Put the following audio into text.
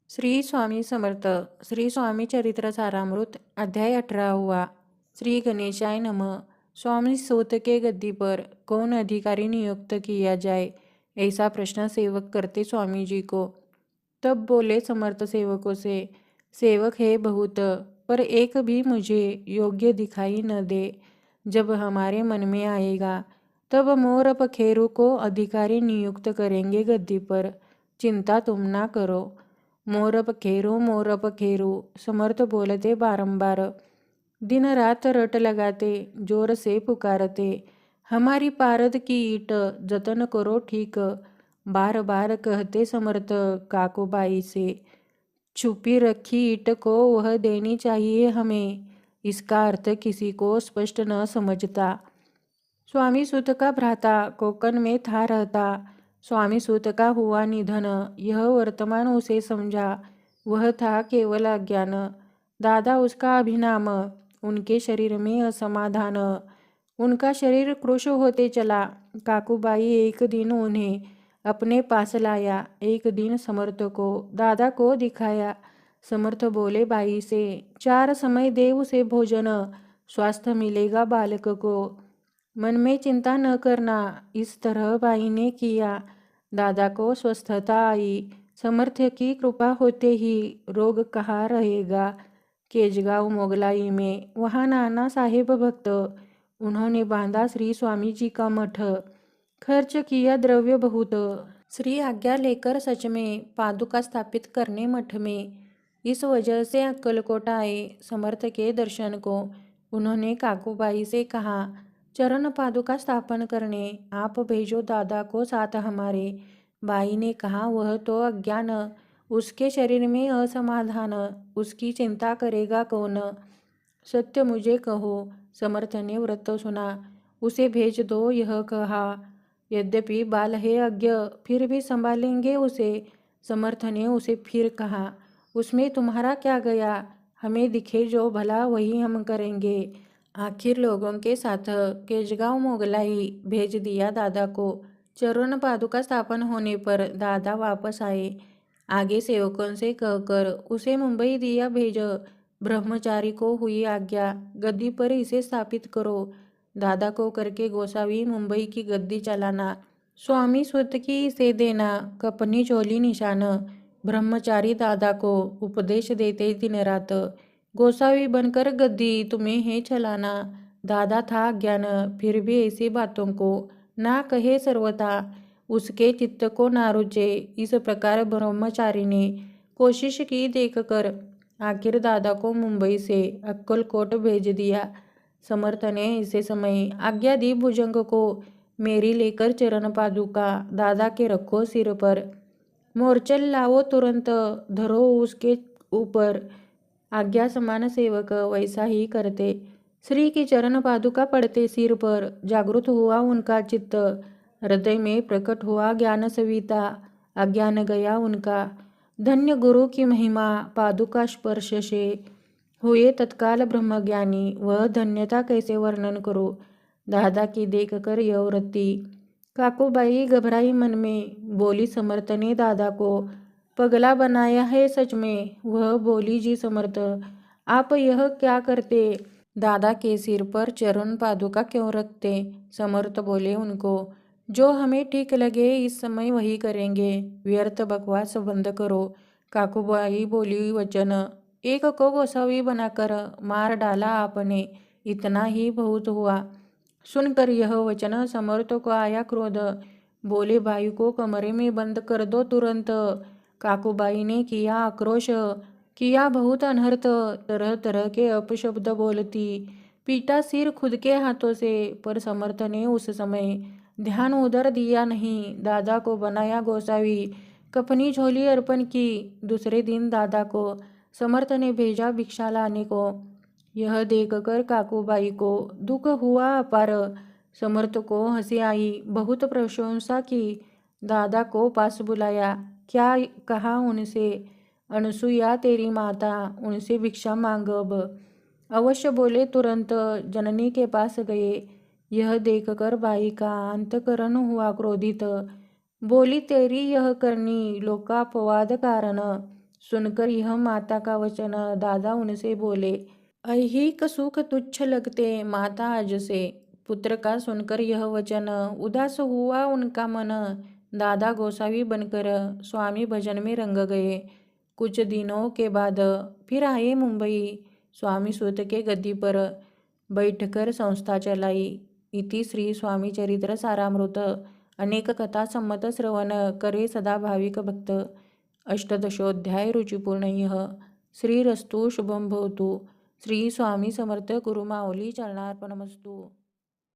श्री स्वामी समर्थ. श्री स्वामी चरित्र सारामृत अध्याय 18वां. श्री गणेशाय नमः. स्वामी सूत के गद्दी पर कौन अधिकारी नियुक्त किया जाए, ऐसा प्रश्न सेवक करते स्वामी जी को. तब बोले समर्थ सेवकों से, सेवक है बहुत, पर एक भी मुझे योग्य दिखाई न दे. जब हमारे मन में आएगा तब मोर पखेरु को अधिकारी नियुक्त करेंगे गद्दी पर. चिंता तुम ना करो. मोर पखेरु समर्थ बोलते बारंबार. दिन रात रट लगाते, जोर से पुकारते, हमारी पारद की ईट जतन करो ठीक. बार बार कहते समर्थ काकूबाई से, छुपी रखी ईट को वह देनी चाहिए हमें. इसका अर्थ किसी को स्पष्ट न समझता. स्वामी सूत का भ्राता कोकन में था रहता. स्वामी सूत का हुआ निधन, यह वर्तमान उसे समझा. वह था केवल अज्ञान. दादा उसका अभिनाम, उनके शरीर में असमाधान. उनका शरीर कृश होते चला. काकूबाई एक दिन उन्हें अपने पास लाया. एक दिन समर्थ को दादा को दिखाया. समर्थ बोले बाई से, 4 समय दे उसे भोजन, स्वास्थ्य मिलेगा बालक को. मन में चिंता न करना. इस तरह बाई ने किया. दादा को स्वस्थता आई. समर्थ की कृपा होते ही रोग कहाँ रहेगा. केजगांव मोगलाई में वहाँ नाना साहेब भक्त, उन्होंने बांधा श्री स्वामी जी का मठ. खर्च किया द्रव्य बहुत. श्री आज्ञा लेकर सच में पादुका स्थापित करने मठ में. इस वजह से अक्कलकोट आए समर्थ के दर्शन को. उन्होंने काकूबाई से कहा, चरण पादुका स्थापन करने आप भेजो दादा को साथ हमारे. बाई ने कहा, वह तो अज्ञान, उसके शरीर में असमाधान, उसकी चिंता करेगा कौन. सत्य मुझे कहो. समर्थ ने व्रत सुना. उसे भेज दो यह कहा. यद्यपि बाल है अज्ञ, फिर भी संभालेंगे उसे. समर्थ ने उसे फिर कहा, उसमें तुम्हारा क्या गया. हमें दिखे जो भला वही हम करेंगे. आखिर लोगों के साथ केजगांव मोगलाई भेज दिया दादा को. चरण पादुका स्थापन होने पर दादा वापस आए. आगे सेवकों से कहकर उसे मुंबई दिया भेज. ब्रह्मचारी को हुई आज्ञा, गद्दी पर इसे स्थापित करो. दादा को करके गोसावी मुंबई की गद्दी चलाना. स्वामी स्वत की इसे देना, कपनी झोली निशान. ब्रह्मचारी दादा को उपदेश देते दिन रात, गोसावी बनकर गद्दी तुम्हें है चलाना. दादा था अज्ञान, फिर भी ऐसी बातों को ना कहे सर्वथा. उसके चित्त को ना रुचे. इस प्रकार ब्रह्मचारी ने कोशिश की देखकर आखिर दादा को मुंबई से अक्कलकोट भेज दिया. समर्थ ने इसे समय आज्ञा दी भुजंग को, मेरी लेकर चरण पादुका दादा के रखो सिर पर. मोर्चल लाओ तुरंत, धरो उसके ऊपर. आज्ञा समान सेवक वैसा ही करते. श्री की चरण पादुका पड़ते सिर पर. जागृत हुआ उनका चित्त. हृदय में प्रकट हुआ ज्ञान सविता. अज्ञान गया उनका. धन्य गुरु की महिमा, पादुका स्पर्श से हुए तत्काल ब्रह्मज्ञानी. वह धन्यता कैसे वर्णन करूं. दादा की देख कर यह वृत्ति. काकूबाई घबराई मन में. बोली, समर्थ ने दादा को पगला बनाया है सच में. वह बोली, जी समर्थ, आप यह क्या करते. दादा के सिर पर चरण पादुका क्यों रखते. समर्थ बोले उनको, जो हमें ठीक लगे इस समय वही करेंगे. व्यर्थ बकवास बंद करो. काकूबाई बोली वचन. एक को गोसावी बनाकर मार डाला आपने, इतना ही बहुत हुआ. सुनकर यह वचन समर्थ को आया क्रोध. बोले, बाई को कमरे में बंद कर दो तुरंत. काकूबाई ने किया आक्रोश. किया बहुत अनर्थ. तरह तरह के अपशब्द बोलती. पीटा सिर खुद के हाथों से. पर समर्थ ने उस समय ध्यान उधर दिया नहीं. दादा को बनाया गोसावी. कफनी झोली अर्पण की. दूसरे दिन दादा को समर्थ ने भेजा भिक्षा लाने को. यह देखकर काकूबाई को दुख हुआ अपार. समर्थ को हंसी आई. बहुत प्रशंसा की. दादा को पास बुलाया. क्या कहा उनसे. अनसुया तेरी माता, उनसे भिक्षा मांग अब. अवश्य बोले. तुरंत जननी के पास गए. यह देखकर बाई का अंतकरण हुआ क्रोधित. बोली, तेरी यह करनी लोकापवाद कारण. सुनकर यह माता का वचन, दादा उनसे बोले, ऐहिक सुख तुच्छ लगते माता आज से। पुत्र का सुनकर यह वचन, उदास हुआ उनका मन। दादा गोसावी बनकर स्वामी भजन में रंग गए। कुछ दिनों के बाद फिर आए मुंबई। स्वामी सूत के गद्दी पर बैठकर संस्था चलाई। इति श्री स्वामी चरित्र सारामृत। अनेक कथा संमत श्रवण करे सदा भाविक भक्त। अष्टदशोध्याय रुचिपूर्ण श्रीरस्तु शुभम भवतु। श्री स्वामी समर्थ गुरुमाऊली चरणार्पणमस्तु।